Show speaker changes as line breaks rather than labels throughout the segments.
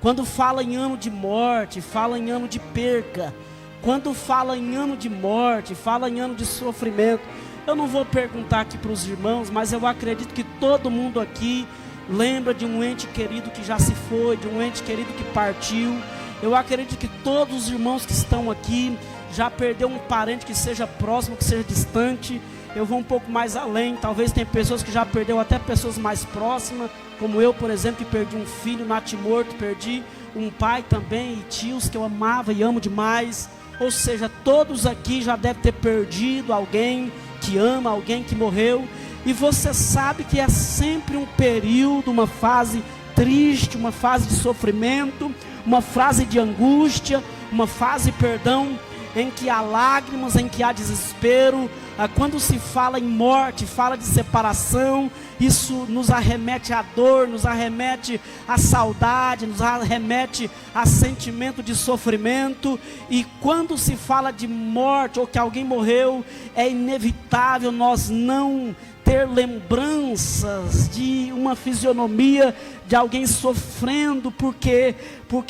Quando fala em ano de morte, fala em ano de perca. Quando fala em ano de morte, fala em ano de sofrimento. Eu não vou perguntar aqui para os irmãos, mas eu acredito que todo mundo aqui lembra de um ente querido que já se foi, de um ente querido que partiu. Eu acredito que todos os irmãos que estão aqui já perdeu um parente que seja próximo, que seja distante. Eu vou um pouco mais além, talvez tenha pessoas que já perdeu até pessoas mais próximas, como eu, por exemplo, que perdi um filho natimorto, perdi um pai também, e tios que eu amava e amo demais. Ou seja, todos aqui já devem ter perdido alguém que ama, alguém que morreu. E você sabe que é sempre um período, uma fase triste, uma fase de sofrimento, uma fase de angústia, uma fase, perdão, em que há lágrimas, em que há desespero. Quando se fala em morte, fala de separação, isso nos arremete à dor, nos arremete à saudade, nos arremete a sentimento de sofrimento. E quando se fala de morte ou que alguém morreu, é inevitável nós não ter lembranças de uma fisionomia de alguém sofrendo, porque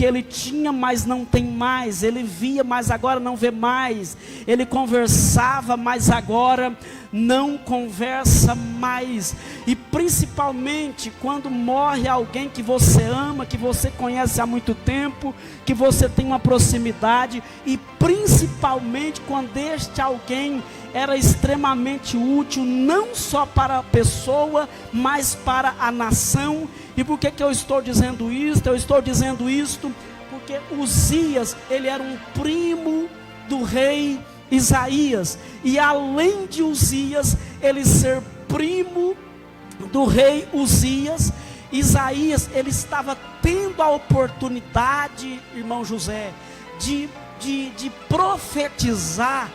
ele tinha, mas não tem mais. Ele via, mas agora não vê mais. Ele conversava, mas agora não conversa mais. E principalmente quando morre alguém que você ama, que você conhece há muito tempo, que você tem uma proximidade, e principalmente quando este alguém era extremamente útil, não só para a pessoa, mas para a nação. E por que eu estou dizendo isto? Eu estou dizendo isto porque Uzias, ele era um primo do rei Isaías. E além de Uzias, ele ser primo do rei Uzias, Isaías, ele estava tendo a oportunidade, irmão José, de profetizar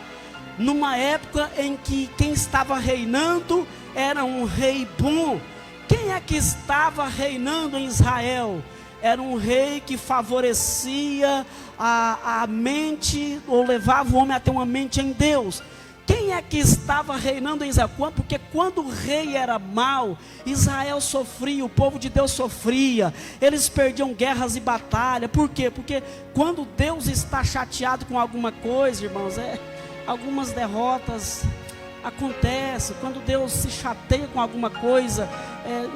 numa época em que quem estava reinando era um rei bom. Quem é que estava reinando em Israel? Era um rei que favorecia a mente, ou levava o homem a ter uma mente em Deus. Quem é que estava reinando em Israel? Porque quando o rei era mau, Israel sofria, o povo de Deus sofria, eles perdiam guerras e batalhas. Por quê? Porque quando Deus está chateado com alguma coisa, irmãos, algumas derrotas acontecem. Quando Deus se chateia com alguma coisa,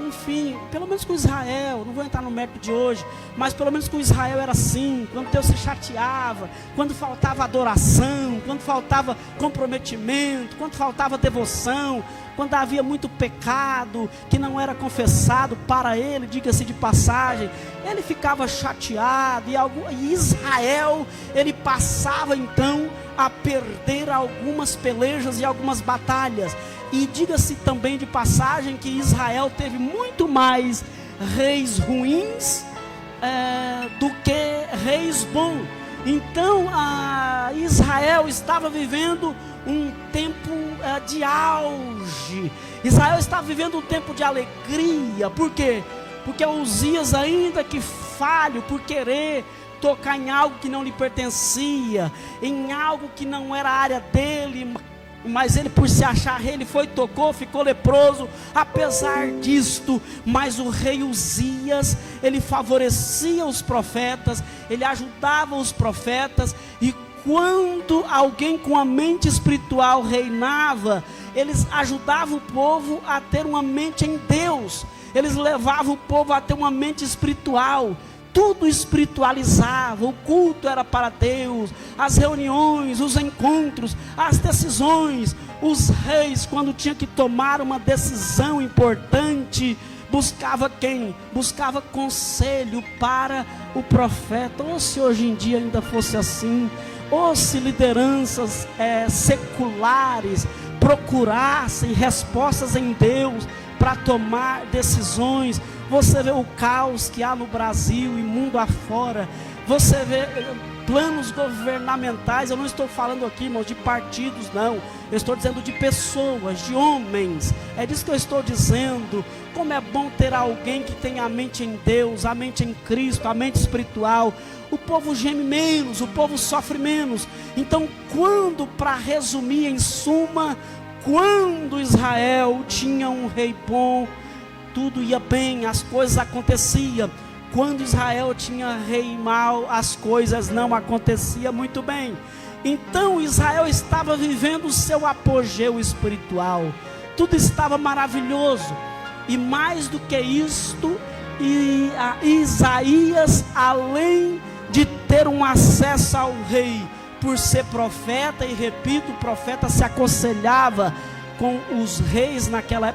enfim, pelo menos com Israel, não vou entrar no mérito de hoje, mas pelo menos com Israel era assim. Quando Deus se chateava, quando faltava adoração, quando faltava comprometimento, quando faltava devoção, quando havia muito pecado que não era confessado para ele, diga-se de passagem, ele ficava chateado. E Israel, ele passava então a perder algumas pelejas e algumas batalhas. E diga-se também de passagem que Israel teve muito mais reis ruins do que reis bons. Então Israel estava vivendo um tempo de auge. Israel estava vivendo um tempo de alegria. Por quê? Porque Uzias, ainda que falho por querer tocar em algo que não lhe pertencia, em algo que não era a área dele, mas ele, por se achar rei, ele foi, tocou, ficou leproso. Apesar disto, mas o rei Uzias, ele favorecia os profetas, ele ajudava os profetas. E quando alguém com a mente espiritual reinava, eles ajudavam o povo a ter uma mente em Deus, eles levavam o povo a ter uma mente espiritual. Tudo espiritualizava, o culto era para Deus, as reuniões, os encontros, as decisões. Os reis, quando tinham que tomar uma decisão importante, buscava quem? Buscava conselho para o profeta. Ou se hoje em dia ainda fosse assim, ou se lideranças seculares procurassem respostas em Deus para tomar decisões. Você vê o caos que há no Brasil e mundo afora. Você vê planos governamentais. Eu não estou falando aqui, irmãos, de partidos, não. Eu estou dizendo de pessoas, de homens. É disso que eu estou dizendo. Como é bom ter alguém que tem a mente em Deus, a mente em Cristo, a mente espiritual. O povo geme menos, o povo sofre menos. Então, para resumir em suma, quando Israel tinha um rei bom, tudo ia bem, as coisas aconteciam. quando Israel tinha rei mau, as coisas não aconteciam muito bem. Então Israel estava vivendo o seu apogeu espiritual, tudo estava maravilhoso. E mais do que isto, Isaías, além de ter um acesso ao rei, por ser profeta, e repito, o profeta se aconselhava com os reis naquela,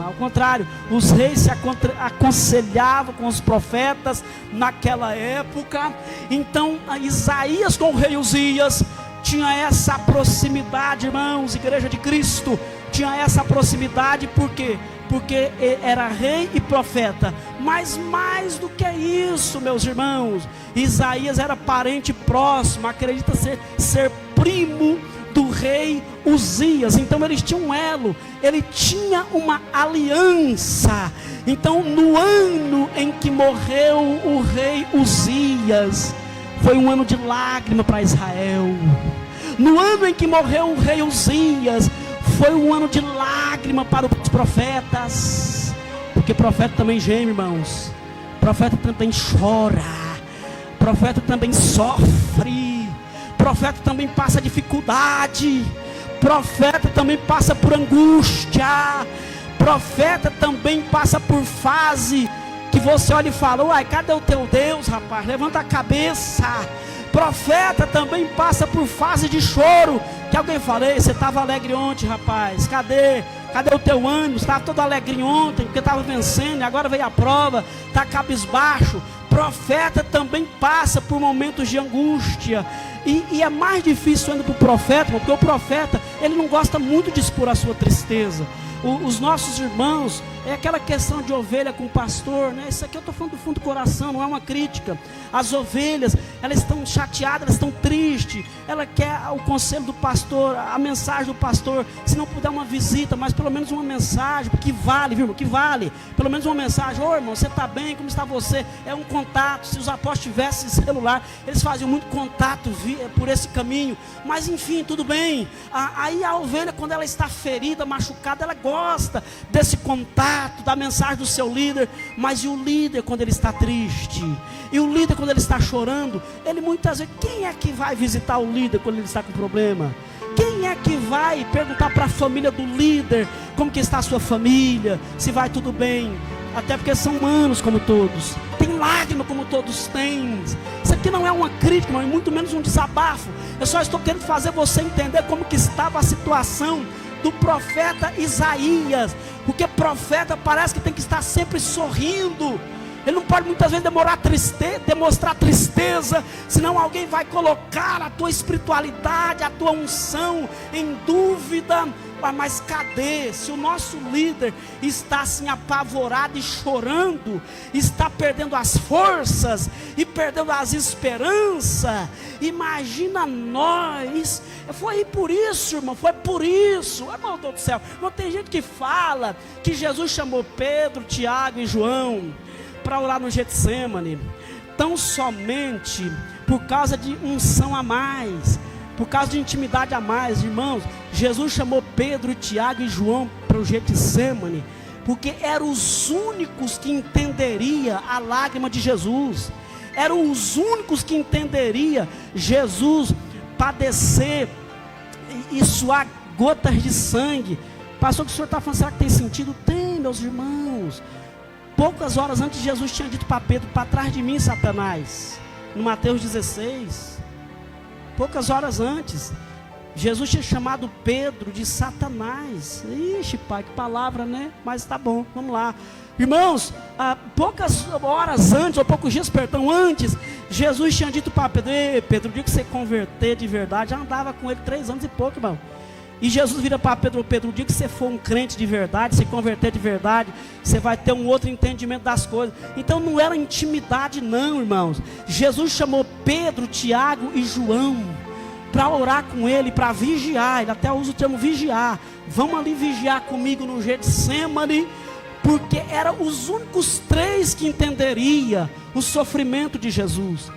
ao contrário, os reis se aconselhavam com os profetas naquela época. Então Isaías com o rei Uzias tinha essa proximidade, irmãos, igreja de Cristo, tinha essa proximidade. Por quê? Porque era rei e profeta. Mas mais do que isso, meus irmãos, Isaías era parente próximo, acredita ser primo do rei Uzias. Então eles tinham um elo, ele tinha uma aliança. Então no ano em que morreu o rei Uzias, foi um ano de lágrima para Israel. No ano em que morreu o rei Uzias, foi um ano de lágrima para os profetas. Porque profeta também geme, irmãos. Profeta também chora. Profeta também sofre. Profeta também passa dificuldade. Profeta também passa por angústia. Profeta também passa por fase que você olha e fala: uai, cadê o teu Deus, rapaz? Levanta a cabeça. Profeta também passa por fase de choro, que alguém fala: ei, você estava alegre ontem, rapaz, cadê o teu ânimo? Você estava todo alegre ontem, porque estava vencendo, e agora veio a prova, está cabisbaixo. Profeta também passa por momentos de angústia, e é mais difícil ainda para o profeta, porque o profeta, ele não gosta muito de expor a sua tristeza. Os nossos irmãos, é aquela questão de ovelha com pastor, né? Isso aqui eu estou falando do fundo do coração, não é uma crítica. As ovelhas, elas estão chateadas, elas estão tristes, ela quer o conselho do pastor, a mensagem do pastor, se não puder uma visita, mas pelo menos uma mensagem, que vale, viu, que vale, pelo menos uma mensagem: ô irmão, você está bem, como está você? É um contato. Se os apóstolos tivessem celular, eles faziam muito contato por esse caminho, mas enfim, tudo bem. Aí a ovelha, quando ela está ferida, machucada, ela gosta desse contato, da mensagem do seu líder. Mas e o líder quando ele está triste? E o líder quando ele está chorando? Ele muitas vezes, quem é que vai visitar o líder quando ele está com problema? Quem é que vai perguntar para a família do líder como que está a sua família, se vai tudo bem? Até porque são humanos como todos, tem lágrima como todos têm. Isso aqui não é uma crítica, mas muito menos um desabafo. Eu só estou querendo fazer você entender como que estava a situação do profeta Isaías, porque profeta parece que tem que estar sempre sorrindo. Ele não pode muitas vezes demonstrar tristeza, senão alguém vai colocar a tua espiritualidade, a tua unção em dúvida. Mas cadê? Se o nosso líder está assim apavorado e chorando, está perdendo as forças e perdendo as esperanças, imagina nós. Foi por isso, irmão, foi por isso. Meu Deus do céu, não tem gente que fala que Jesus chamou Pedro, Tiago e João para orar no Getsêmani, tão somente por causa de unção a mais, por causa de intimidade a mais. Irmãos, Jesus chamou Pedro, Tiago e João para o Getsêmani, porque eram os únicos que entenderiam a lágrima de Jesus, eram os únicos que entenderiam Jesus padecer e suar gotas de sangue. Pastor, o que o senhor está falando, será que tem sentido? Tem, meus irmãos. Poucas horas antes, Jesus tinha dito para Pedro: para trás de mim, Satanás, no Mateus 16. Poucas horas antes, Jesus tinha chamado Pedro de Satanás. Ixi, pai, que palavra, né? Mas tá bom, vamos lá. Irmãos, poucas horas antes, ou poucos dias, perdão, antes, Jesus tinha dito para Pedro: ei, Pedro, o dia que você converter de verdade, já andava com ele 3 anos e pouco, irmão. E Jesus vira para Pedro: Pedro, o dia que você for um crente de verdade, se converter de verdade, você vai ter um outro entendimento das coisas. Então não era intimidade não, irmãos. Jesus chamou Pedro, Tiago e João para orar com ele, para vigiar. Ele até usa o termo vigiar. Vamos ali vigiar comigo no Getsêmani, porque eram os únicos 3 que entenderiam o sofrimento de Jesus.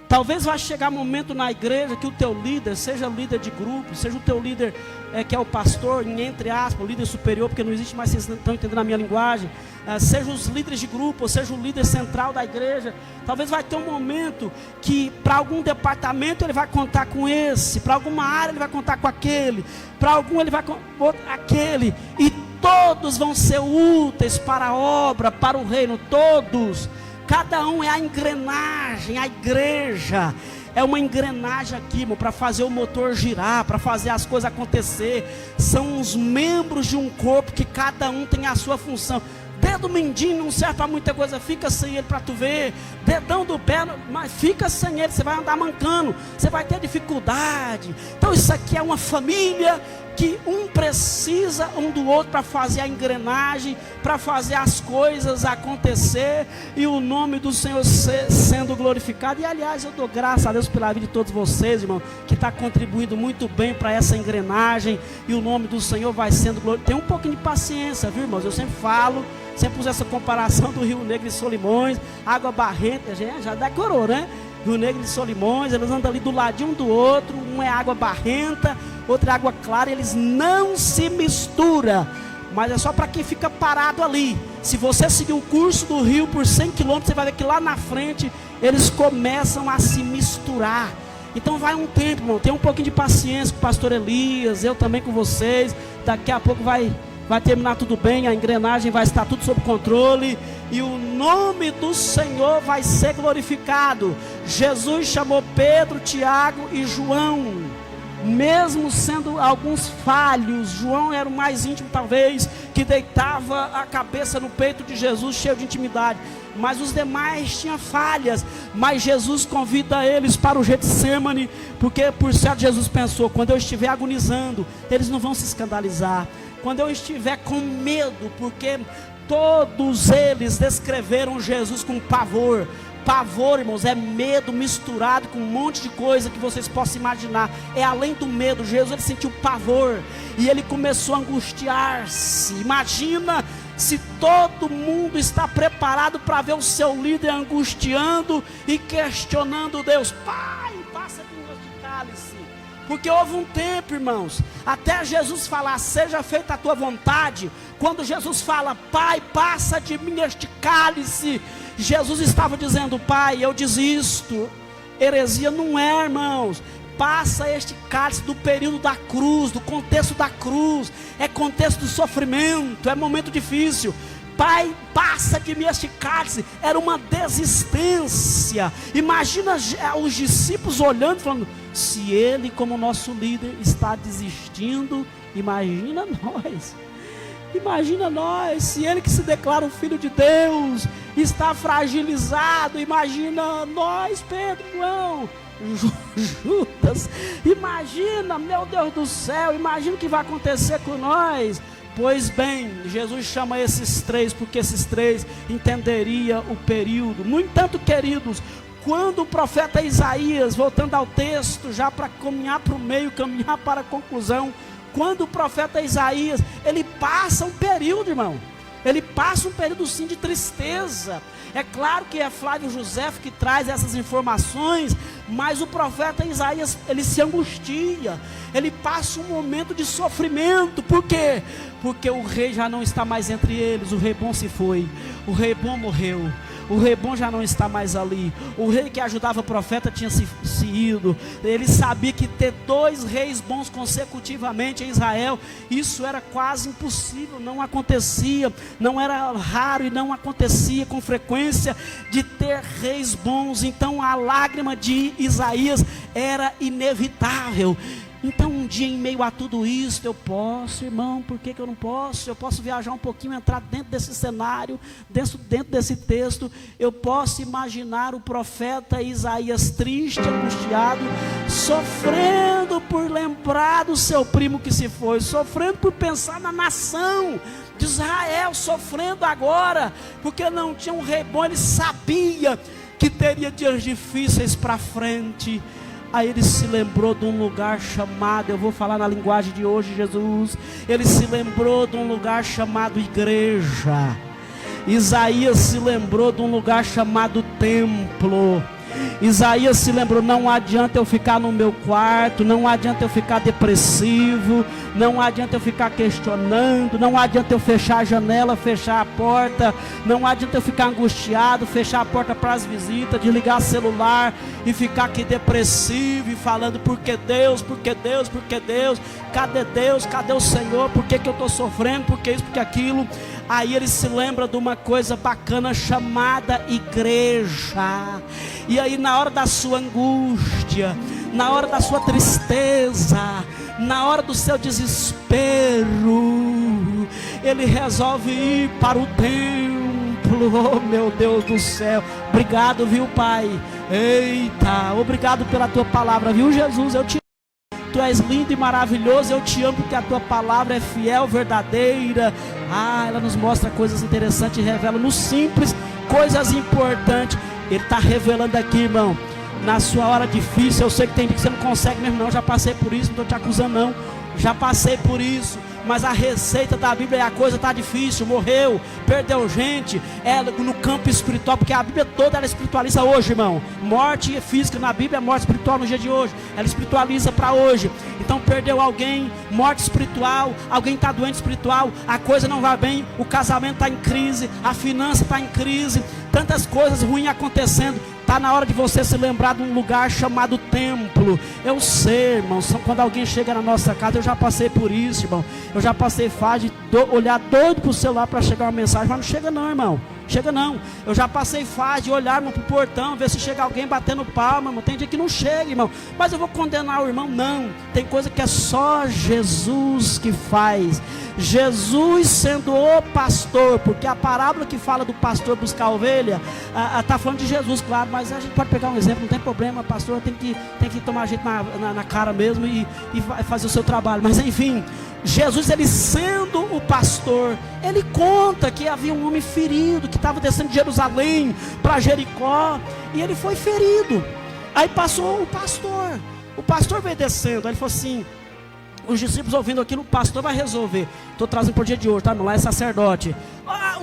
Talvez vai chegar momento na igreja que o teu líder, seja líder de grupo, seja o teu líder que é o pastor, entre aspas, o líder superior, porque não existe mais, vocês não estão entendendo a minha linguagem, seja os líderes de grupo, ou seja o líder central da igreja. Talvez vai ter um momento que para algum departamento ele vai contar com esse, para alguma área ele vai contar com aquele, para algum ele vai com aquele, e todos vão ser úteis para a obra, para o reino, todos. Cada um é a engrenagem, a igreja é uma engrenagem aqui, irmão, para fazer o motor girar, para fazer as coisas acontecer. São os membros de um corpo que cada um tem a sua função. Dedo mindinho não serve para muita coisa, fica sem ele para tu ver. Dedão do pé, mas fica sem ele, você vai andar mancando, você vai ter dificuldade. Então isso aqui é uma família que um precisa um do outro para fazer a engrenagem, para fazer as coisas acontecer e o nome do Senhor sendo glorificado. E aliás, eu dou graças a Deus pela vida de todos vocês, irmão, que está contribuindo muito bem para essa engrenagem, e o nome do Senhor vai sendo glorificado. Tem um pouquinho de paciência, viu, irmãos? Eu sempre falo, sempre uso essa comparação do Rio Negro e Solimões, água barrenta, já decorou, né? Rio Negro e Solimões, eles andam ali do ladinho um do outro, um é água barrenta, outro é água clara, eles não se misturam, mas é só para quem fica parado ali. Se você seguir o curso do rio por 100 km, você vai ver que lá na frente eles começam a se misturar. Então vai um tempo, irmão, tem um pouquinho de paciência com o pastor Elias, eu também com vocês. Daqui a pouco vai terminar tudo bem, a engrenagem vai estar tudo sob controle, e o nome do Senhor vai ser glorificado. Jesus chamou Pedro, Tiago e João, mesmo sendo alguns falhos. João era o mais íntimo talvez, que deitava a cabeça no peito de Jesus, cheio de intimidade, mas os demais tinham falhas. Mas Jesus convida eles para o Getsemane, porque por certo Jesus pensou: quando eu estiver agonizando, eles não vão se escandalizar. Quando eu estiver com medo, porque todos eles descreveram Jesus com pavor. Pavor, irmãos, é medo misturado com um monte de coisa que vocês possam imaginar. É além do medo. Jesus, ele sentiu pavor e ele começou a angustiar-se. Imagina se todo mundo está preparado para ver o seu líder angustiando e questionando Deus: Pai, passa de nós de cálice. Porque houve um tempo, irmãos, até Jesus falar: seja feita a tua vontade. Quando Jesus fala: Pai, passa de mim este cálice, Jesus estava dizendo: Pai, eu desisto. Heresia não é, irmãos. Passa este cálice do período da cruz, do contexto da cruz. É contexto de sofrimento, é momento difícil. Pai, passa de mim este cálice. Era uma desistência. Imagina os discípulos olhando, falando: se ele, como nosso líder, está desistindo, imagina nós. Imagina nós. Se ele, que se declara o Filho de Deus, está fragilizado, imagina nós, Pedro, João, Judas. Imagina, meu Deus do céu, imagina o que vai acontecer com nós. Pois bem, Jesus chama esses três, porque esses três entenderiam o período. No entanto, queridos, quando o profeta Isaías, voltando ao texto, já para caminhar para o meio, caminhar para a conclusão, quando o profeta Isaías, ele passa um período, irmão, ele passa um período sim de tristeza. É claro que é Flávio José que traz essas informações, mas o profeta Isaías, ele se angustia, ele passa um momento de sofrimento. Por quê? Porque o rei já não está mais entre eles, o rei bom se foi, o rei bom morreu, o rei bom já não está mais ali, o rei que ajudava o profeta tinha se ido. Ele sabia que ter dois reis bons consecutivamente em Israel, isso era quase impossível, não acontecia, não era raro e não acontecia com frequência de ter reis bons. Então a lágrima de Isaías era inevitável. Então um dia, em meio a tudo isso, eu posso, irmão, por que eu não posso? Eu posso viajar um pouquinho, entrar dentro desse cenário, dentro desse texto. Eu posso imaginar o profeta Isaías triste, angustiado, sofrendo por lembrar do seu primo que se foi, sofrendo por pensar na nação de Israel, sofrendo agora, porque não tinha um rei bom. Ele sabia que teria dias difíceis para frente. Aí ele se lembrou de um lugar chamado, eu vou falar na linguagem de hoje, Jesus, ele se lembrou de um lugar chamado igreja. Isaías se lembrou de um lugar chamado templo. Isaías se lembrou: não adianta eu ficar no meu quarto, não adianta eu ficar depressivo, não adianta eu ficar questionando, não adianta eu fechar a janela, fechar a porta, não adianta eu ficar angustiado, fechar a porta para as visitas, desligar o celular e ficar aqui depressivo e falando: por que Deus, por que Deus, por que Deus, cadê o Senhor, por que eu estou sofrendo, por que isso, por que aquilo. Aí ele se lembra de uma coisa bacana chamada igreja. E aí na hora da sua angústia, na hora da sua tristeza, na hora do seu desespero, ele resolve ir para o templo. Oh, meu Deus do céu, obrigado, viu, Pai? Eita, obrigado pela tua palavra, viu, Jesus? Eu te amo. Tu és lindo e maravilhoso, eu te amo porque a tua palavra é fiel, verdadeira. Ela nos mostra coisas interessantes e revela no simples coisas importantes. Ele está revelando aqui, irmão, na sua hora difícil. Eu sei que tem dia que você não consegue mesmo, não. Já passei por isso, não estou te acusando, não. Já passei por isso. Mas a receita da Bíblia é: a coisa está difícil, morreu, perdeu gente, no campo espiritual, porque a Bíblia toda ela espiritualiza hoje, irmão. Morte física na Bíblia é morte espiritual no dia de hoje, ela espiritualiza para hoje. Então perdeu alguém, morte espiritual, alguém está doente espiritual, a coisa não vai bem, o casamento está em crise, a finança está em crise, tantas coisas ruins acontecendo. Está na hora de você se lembrar de um lugar chamado templo. Eu sei, irmão, quando alguém chega na nossa casa, eu já passei por isso, irmão. Eu já passei fase de olhar doido para o celular para chegar uma mensagem, mas não chega não, irmão. Chega não. Eu já passei fase de olhar para o portão, ver se chega alguém batendo palma, irmão. Tem dia que não chega, irmão. Mas eu vou condenar o irmão? Não. Tem coisa que é só Jesus que faz. Jesus sendo o pastor, porque a parábola que fala do pastor buscar ovelha, está falando de Jesus, claro, mas a gente pode pegar um exemplo, não tem problema, pastor tem que tomar jeito na cara mesmo e fazer o seu trabalho, mas enfim, Jesus, ele sendo o pastor, ele conta que havia um homem ferido, que estava descendo de Jerusalém para Jericó, e ele foi ferido. Aí passou o pastor veio descendo, aí ele falou assim: os discípulos ouvindo aquilo, o pastor vai resolver. Estou trazendo para o dia de hoje, tá? Lá é sacerdote.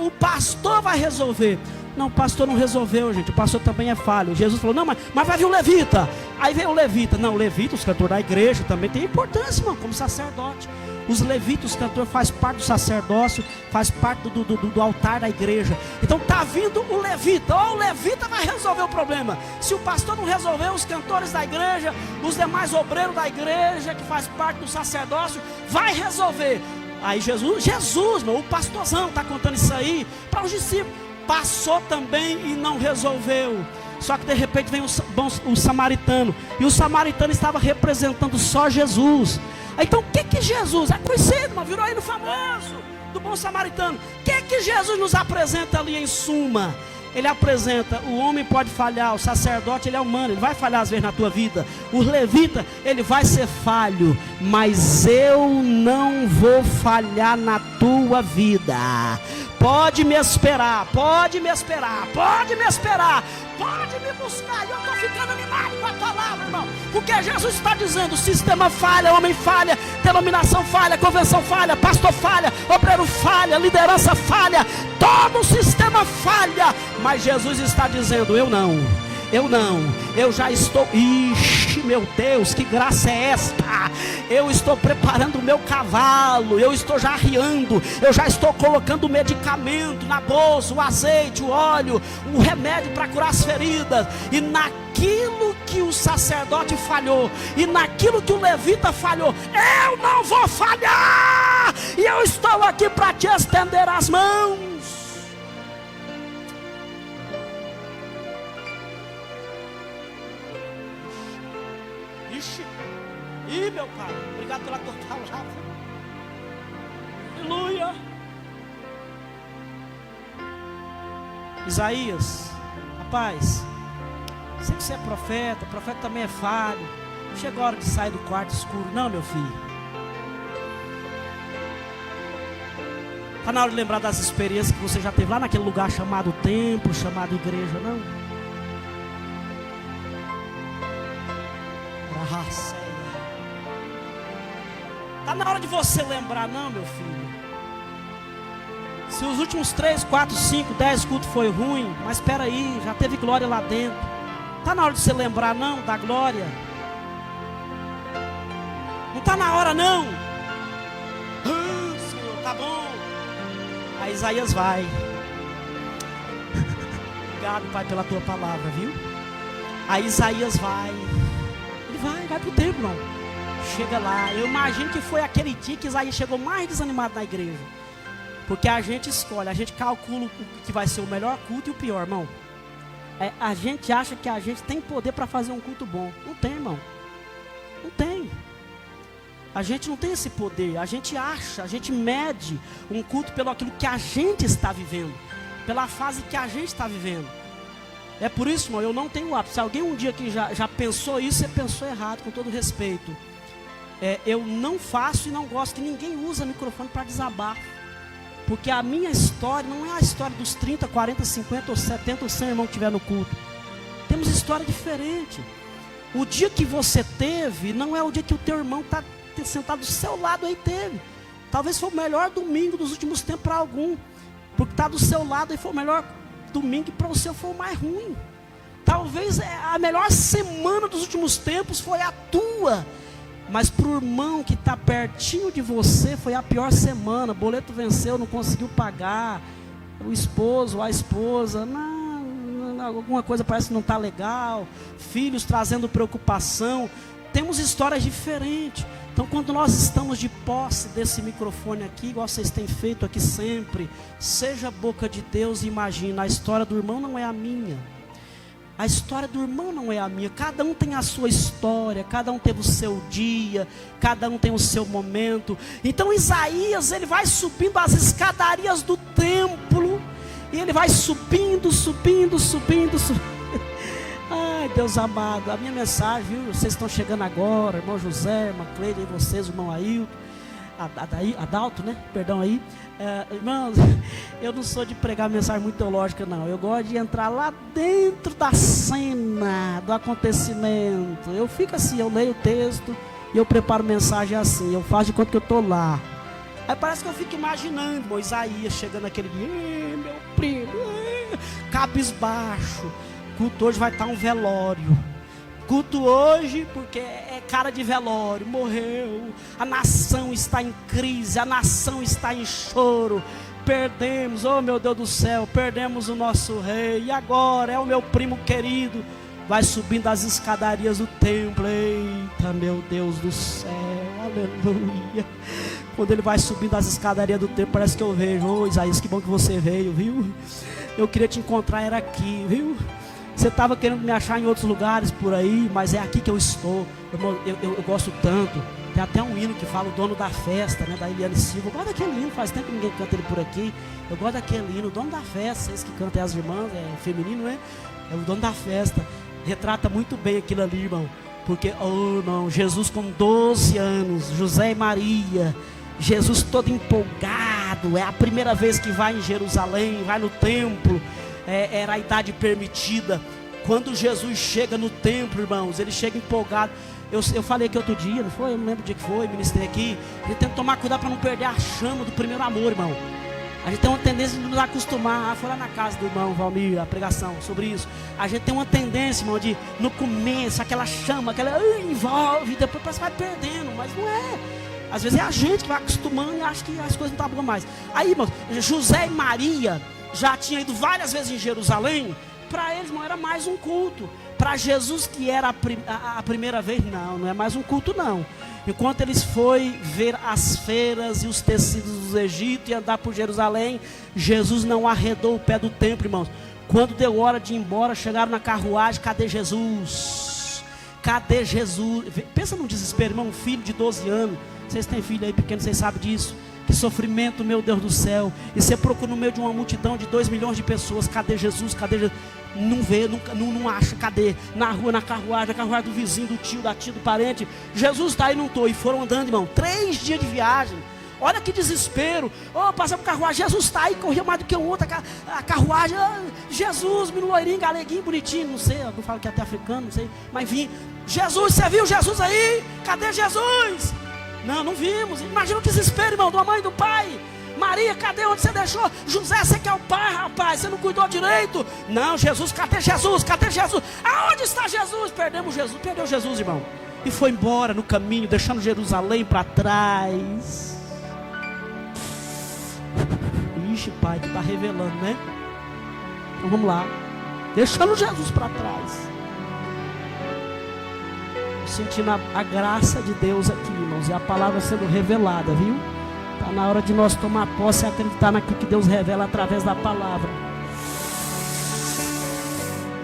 O pastor vai resolver. Não, o pastor não resolveu, gente. O pastor também é falho. Jesus falou: não, mas vai vir o levita. Aí veio o levita. Não, o levita, os cantores da igreja, também tem importância, irmão, como sacerdote. Os levitas, os cantores, faz parte do sacerdócio, faz parte do altar da igreja. Então está vindo o levita. O levita vai resolver o problema. Se o pastor não resolver, os cantores da igreja, os demais obreiros da igreja, que faz parte do sacerdócio, vai resolver. Aí Jesus, meu, o pastorzão está contando isso aí para os discípulos. Passou também e não resolveu. Só que de repente vem o samaritano. E o samaritano estava representando só Jesus. Então o que Jesus, é conhecido, mas virou aí no famoso do bom samaritano. O que Jesus nos apresenta ali em suma? Ele apresenta: o homem pode falhar, o sacerdote ele é humano, ele vai falhar às vezes na tua vida, o levita ele vai ser falho, mas eu não vou falhar na tua vida. Pode me esperar, pode me esperar, pode me esperar, pode me buscar. E eu estou ficando animado com a palavra, irmão, porque Jesus está dizendo: o sistema falha, homem falha, denominação falha, convenção falha, pastor falha, obreiro falha, liderança falha, todo o sistema falha. Mas Jesus está dizendo: eu não, eu já estou. Ixi, meu Deus, que graça é esta? Eu estou preparando o meu cavalo, eu estou já arriando, eu já estou colocando o medicamento na bolsa, o azeite, o óleo, o remédio para curar as feridas. E naquilo que o sacerdote falhou, e naquilo que o levita falhou, eu não vou falhar. E eu estou aqui para te estender as mãos. Ih, meu Pai, obrigado pela tua palavra. Aleluia. Isaías, rapaz, sei que você é profeta também é falho. Não chegou a hora de sair do quarto escuro, não, meu filho. Está na hora de lembrar das experiências que você já teve lá naquele lugar chamado templo, chamado igreja, não? Está na hora de você lembrar, não, meu filho. Se os últimos 3, 4, 5, 10 cultos foi ruim, mas espera aí, já teve glória lá dentro. Está na hora de você lembrar não da glória? Não está na hora não? Senhor, tá bom. Aí Isaías vai. Obrigado, Pai, pela tua palavra, viu? Aí Isaías vai. Ele vai pro templo, irmão. Chega lá. Eu imagino que foi aquele dia que Isaías chegou mais desanimado na igreja. Porque a gente escolhe, a gente calcula o que vai ser o melhor culto e o pior, irmão. A gente acha que a gente tem poder para fazer um culto bom. Não tem, irmão. Não tem. A gente não tem esse poder. A gente acha, a gente mede um culto pelo aquilo que a gente está vivendo, pela fase que a gente está vivendo. É por isso, irmão, eu não tenho hábito. Se alguém um dia que já pensou isso, você pensou errado, com todo respeito. Eu não faço e não gosto que ninguém use microfone para desabafo. Porque a minha história não é a história dos 30, 40, 50 ou 70 ou 100 irmãos que tiver no culto. Temos história diferente. O dia que você teve não é o dia que o teu irmão está sentado do seu lado aí teve. Talvez foi o melhor domingo dos últimos tempos para algum. Porque está do seu lado e foi o melhor domingo e para o seu foi o mais ruim. Talvez a melhor semana dos últimos tempos foi a tua. Mas para o irmão que está pertinho de você foi a pior semana. Boleto venceu, não conseguiu pagar. O esposo, a esposa, alguma coisa parece que não está legal. Filhos trazendo preocupação. Temos histórias diferentes. Então quando nós estamos de posse desse microfone aqui, igual vocês têm feito aqui sempre, seja a boca de Deus e imagina, a história do irmão não é a minha. A história do irmão não é a minha. Cada um tem a sua história, cada um teve o seu dia, cada um tem o seu momento. Então Isaías, ele vai subindo as escadarias do templo, e ele vai subindo. Ai, Deus amado, a minha mensagem, viu? Vocês estão chegando agora, irmão José, irmã Cleide, e vocês, irmão Ailton, Adalto, né? Perdão aí. Irmãos, eu não sou de pregar mensagem muito teológica, não. Eu gosto de entrar lá dentro da cena, do acontecimento. Eu fico assim, eu leio o texto e eu preparo mensagem assim. Eu faço de conta que eu estou lá. Aí parece que eu fico imaginando, irmão, Isaías chegando naquele dia, meu primo, cabisbaixo. Culto hoje vai estar um velório. Culto hoje, porque é cara de velório, morreu, a nação está em crise, a nação está em choro, perdemos, oh meu Deus do céu, perdemos o nosso rei, e agora é o meu primo querido, vai subindo as escadarias do templo, eita meu Deus do céu, aleluia. Quando ele vai subindo as escadarias do templo, parece que eu vejo, ô Isaías, que bom que você veio, viu? Eu queria te encontrar, era aqui, viu? Você estava querendo me achar em outros lugares por aí, mas é aqui que eu estou. Eu gosto tanto. Tem até um hino que fala o dono da festa, né, da Eliane Silva. Eu gosto daquele hino, faz tempo que ninguém canta ele por aqui. Eu gosto daquele hino, o dono da festa. Vocês que cantam as irmãs, é feminino, né? É o dono da festa. Retrata muito bem aquilo ali, irmão. Porque, oh irmão, Jesus com 12 anos, José e Maria, Jesus todo empolgado. É a primeira vez que vai em Jerusalém, vai no templo. Era a idade permitida. Quando Jesus chega no templo, irmãos, ele chega empolgado. Eu falei aqui outro dia, não foi? Eu não lembro o dia que foi, ministrei aqui. A gente tem que tomar cuidado para não perder a chama do primeiro amor, irmão. A gente tem uma tendência de nos acostumar. Foi lá na casa do irmão Valmir, a pregação sobre isso. A gente tem uma tendência, irmão, de no começo, aquela chama, aquela envolve, depois parece que vai perdendo, mas não é. Às vezes é a gente que vai acostumando e acha que as coisas não estão boas mais. Aí, irmãos, José e Maria já tinha ido várias vezes em Jerusalém. Para eles não era mais um culto. Para Jesus, que era a primeira vez, não é mais um culto não. Enquanto eles foi ver as feiras e os tecidos do Egito e andar por Jerusalém, Jesus não arredou o pé do templo, irmãos. Quando deu hora de ir embora, chegaram na carruagem, cadê Jesus? Cadê Jesus? Pensa num desespero, irmão, um filho de 12 anos. Vocês têm filho aí pequeno, vocês sabem disso. Que sofrimento, meu Deus do céu. E você procura no meio de uma multidão de 2 milhões de pessoas. Cadê Jesus? Cadê Jesus? Não vê, não acha. Cadê? Na rua, na carruagem, a carruagem do vizinho, do tio, da tia, do parente. Jesus está aí, não estou. E foram andando, irmão, 3 dias de viagem. Olha que desespero. Passamos por carruagem, Jesus está aí, corria mais do que o outro. A carruagem, Jesus, menino loirinho, galeguinho, bonitinho. Não sei, eu não falo que é até africano, não sei. Mas enfim, Jesus, você viu Jesus aí? Cadê Jesus? Não vimos. Imagina o desespero, irmão, da mãe e do pai. Maria, cadê onde você deixou? José, você que é o pai, rapaz, você não cuidou direito. Não, Jesus, cadê Jesus? Cadê Jesus? Aonde está Jesus? Perdeu Jesus, irmão. E foi embora no caminho, deixando Jerusalém para trás. Ixi, pai, que está revelando, né? Então vamos lá. Deixando Jesus para trás. Sentindo a graça de Deus aqui, irmãos. E a palavra sendo revelada, viu? Está na hora de nós tomar posse e acreditar naquilo que Deus revela através da palavra.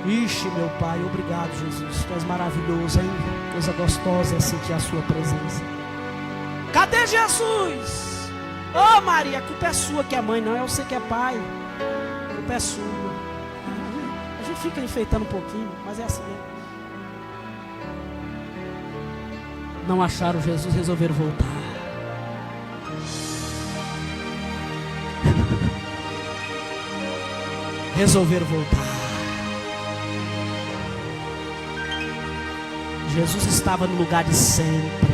Ixi, meu Pai, obrigado, Jesus. Tu és maravilhoso, hein? Coisa gostosa é sentir a sua presença. Cadê Jesus? Ô Maria, a culpa é sua que é mãe, não é você que é pai. A culpa é sua. A gente fica enfeitando um pouquinho, mas é assim mesmo. Não acharam Jesus, resolveram voltar. Resolveram voltar. Jesus estava no lugar de sempre.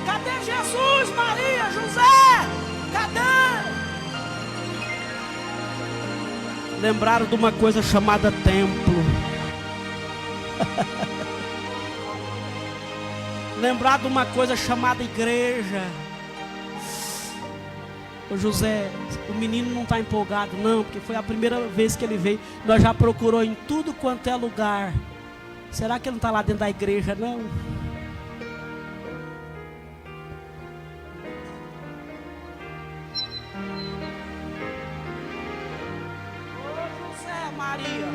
Cadê Jesus, Maria, José? Cadê? Lembraram de uma coisa chamada templo. Lembrar de uma coisa chamada igreja. Ô José, o menino não está empolgado não, porque foi a primeira vez que ele veio. Nós já procurou em tudo quanto é lugar. Será que ele não está lá dentro da igreja não? Ô José, Maria,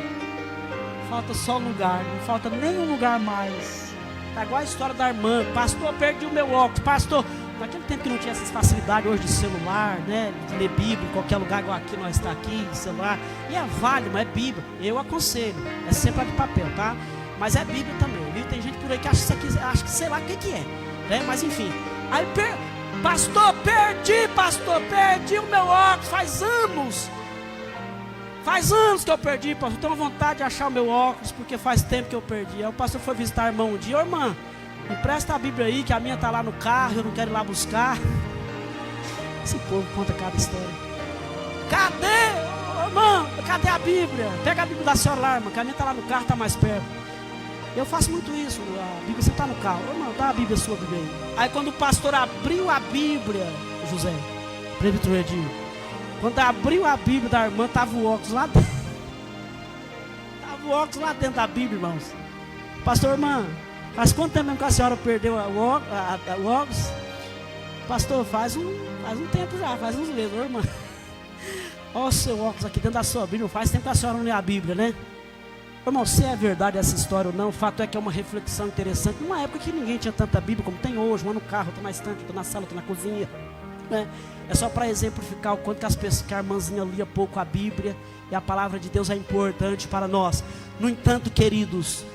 falta só lugar, não falta nenhum lugar mais. Tá igual a história da irmã. Pastor, perdi o meu óculos. Pastor, naquele tempo que não tinha essas facilidades hoje de celular, né? De ler Bíblia em qualquer lugar, igual aqui nós está aqui, celular. E é válido, mas é Bíblia. Eu aconselho. É sempre a de papel, tá? Mas é Bíblia também, viu? Tem gente por aí que acha isso aqui, acha que sei lá o que é, né? Mas enfim. Aí, pastor, perdi o meu óculos. Faz anos que eu perdi, pastor. Tenho vontade de achar o meu óculos, porque faz tempo que eu perdi. Aí o pastor foi visitar a irmã um dia. Ô irmã, empresta a Bíblia aí, que a minha está lá no carro, eu não quero ir lá buscar. Esse povo conta cada história. Cadê? Ô irmã, cadê a Bíblia? Pega a Bíblia da senhora lá, irmã, que a minha está lá no carro, está mais perto. Eu faço muito isso, a Bíblia sempre está no carro. Ô irmão, dá a Bíblia sua Bíblia aí. Aí quando o pastor abriu a Bíblia, José, presbítero Edinho, quando abriu a Bíblia da irmã, estava o óculos lá dentro. Estava o óculos lá dentro da Bíblia, irmãos. Pastor, irmã, faz quanto tempo mesmo que a senhora perdeu o óculos? Pastor, faz um tempo já, faz uns meses, irmã. Olha o seu óculos aqui dentro da sua Bíblia. Faz tempo que a senhora não lê a Bíblia, né? Irmão, se é verdade essa história ou não, o fato é que é uma reflexão interessante. Numa época que ninguém tinha tanta Bíblia como tem hoje, uma no carro, outra na estante, outra na sala, outra na cozinha. É só para exemplificar o quanto que a irmãzinha lia pouco a Bíblia. E a palavra de Deus é importante para nós. No entanto, queridos,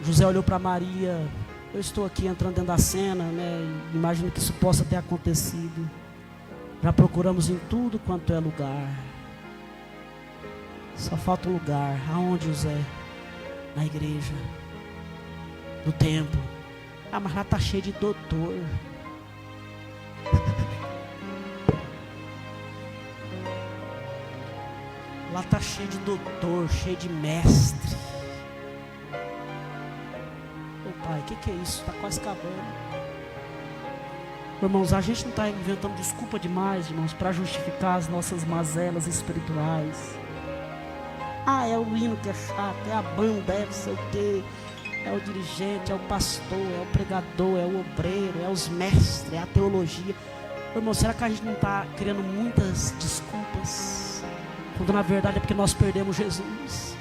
José olhou para Maria. Eu estou aqui entrando dentro da cena, né? Imagino que isso possa ter acontecido. Já procuramos em tudo quanto é lugar. Só falta um lugar. Aonde, José? Na igreja, no templo. Ah, mas lá está cheio de doutor. Lá está cheio de doutor, cheio de mestre. Ô pai, o que é isso? Está quase acabando. Irmãos, a gente não está inventando desculpa demais, irmãos, para justificar as nossas mazelas espirituais. Ah, é o hino que é chato, é a banda, é não sei o quê, é o dirigente, é o pastor, é o pregador, é o obreiro, é os mestres, é a teologia. Irmão, será que a gente não está criando muitas desculpas? Quando na verdade é porque nós perdemos Jesus.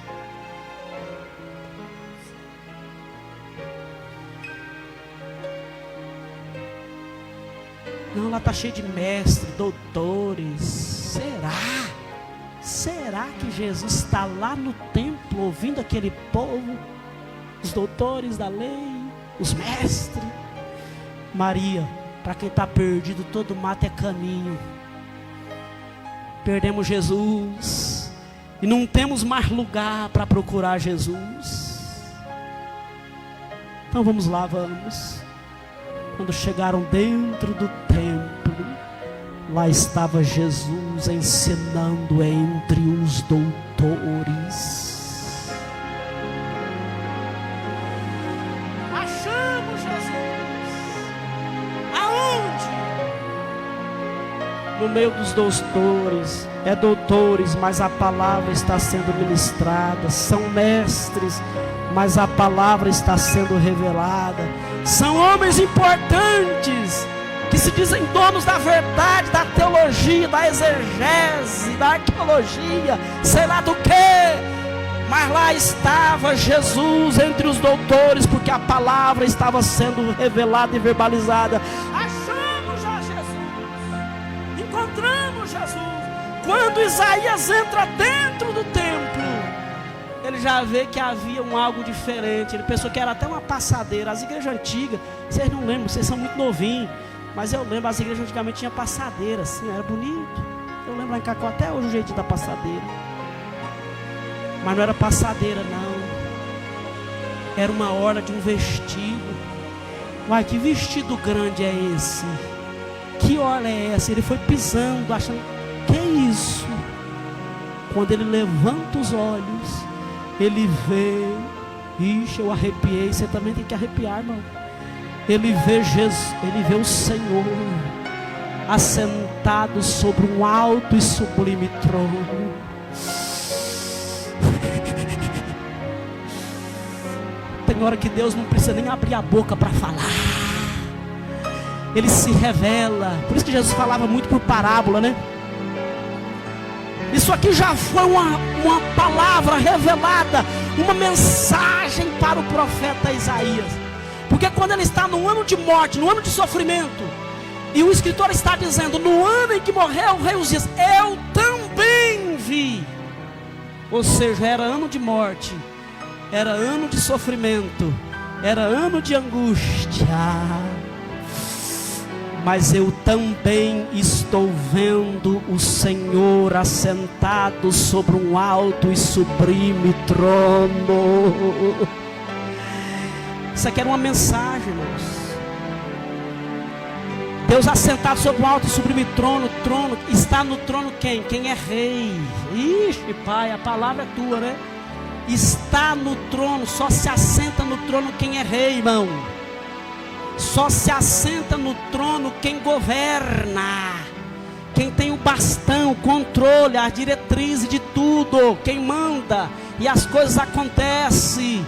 Não, lá está cheio de mestres, doutores. Será que Jesus está lá no templo ouvindo aquele povo? Os doutores da lei, os mestres. Maria, para quem está perdido, todo mato é caminho. Perdemos Jesus e não temos mais lugar para procurar Jesus. Então vamos lá, vamos. Quando chegaram dentro do templo, Lá estava Jesus ensinando entre os doutores. Achamos Jesus. Aonde? No meio dos doutores. É doutores, mas a palavra está sendo ministrada. São mestres, mas a palavra está sendo revelada. São homens importantes, que se dizem donos da verdade, da teologia, da exegese, da arqueologia, sei lá do que. Mas lá estava Jesus entre os doutores, porque a palavra estava sendo revelada e verbalizada. Achamos já Jesus, encontramos Jesus. Quando Isaías entra dentro do templo, ele já vê que havia algo diferente. Ele pensou que era até uma passadeira. As igrejas antigas, vocês não lembram, vocês são muito novinhos, mas eu lembro, as igrejas antigamente tinham passadeira, assim, era bonito. Eu lembro lá em Cacau até hoje o jeitinho da passadeira. Mas não era passadeira, não. Era uma orla de um vestido. Uai, que vestido grande é esse? Que orla é essa? Ele foi pisando, achando, que é isso? Quando ele levanta os olhos, ele vê, ixi, eu arrepiei, você também tem que arrepiar, irmão. Ele vê Jesus, ele vê o Senhor assentado sobre um alto e sublime trono. Tem hora que Deus não precisa nem abrir a boca para falar. Ele se revela. Por isso que Jesus falava muito por parábola, né? Isso aqui já foi uma palavra revelada, uma mensagem para o profeta Isaías. Porque quando ele está no ano de morte, no ano de sofrimento, e o escritor está dizendo, no ano em que morreu o rei Uzias, eu também vi. Ou seja, era ano de morte, era ano de sofrimento, era ano de angústia. Mas eu também estou vendo o Senhor assentado sobre um alto e sublime trono. Isso aqui era uma mensagem, irmãos. Deus assentado sobre um alto e sublime trono. Trono, está no trono quem? Quem é rei. Ixi, Pai, a palavra é tua, né? Está no trono, só se assenta no trono quem é rei, irmão. Só se assenta no trono quem governa, quem tem o bastão, o controle, a diretriz de tudo, quem manda, e as coisas acontecem.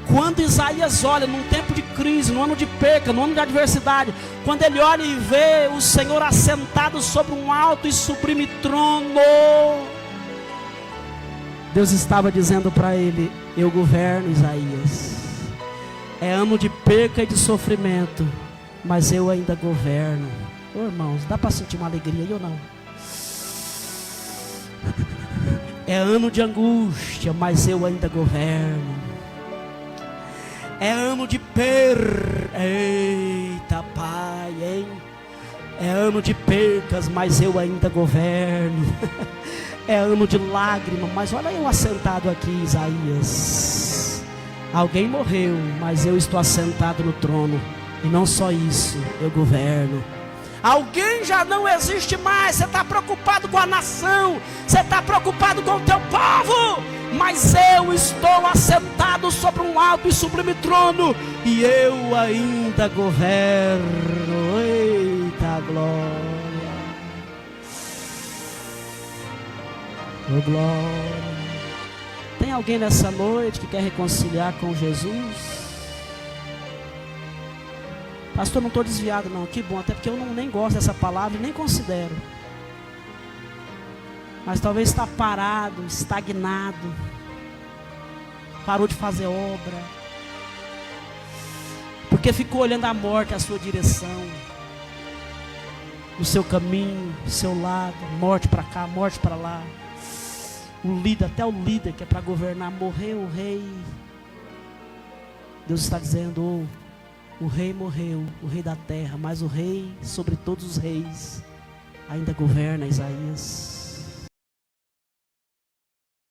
Quando Isaías olha num tempo de crise, no ano de perca, no ano de adversidade, quando ele olha e vê o Senhor assentado sobre um alto e sublime trono, Deus estava dizendo para ele, eu governo, Isaías. É ano de perca e de sofrimento, mas eu ainda governo. Ô, irmãos, dá para sentir uma alegria aí ou não? É ano de angústia, mas eu ainda governo. É ano de perca, eita Pai, hein? É ano de percas, mas eu ainda governo. É ano de lágrima, mas olha eu assentado aqui, Isaías. Alguém morreu, mas eu estou assentado no trono. E não só isso, eu governo. Alguém já não existe mais. Você está preocupado com a nação, você está preocupado com o teu povo, mas eu estou assentado sobre um alto e sublime trono, e eu ainda governo. Eita glória, oh glória. Tem alguém nessa noite que quer reconciliar com Jesus? Pastor, não estou desviado não, que bom, até porque eu nem gosto dessa palavra e nem considero. Mas talvez está parado, estagnado, parou de fazer obra, porque ficou olhando a morte à sua direção, no seu caminho, do seu lado, morte para cá, morte para lá. O líder, até o líder que é para governar, morreu o rei. Deus está dizendo, o rei morreu, o rei da terra, mas o rei sobre todos os reis ainda governa, Isaías.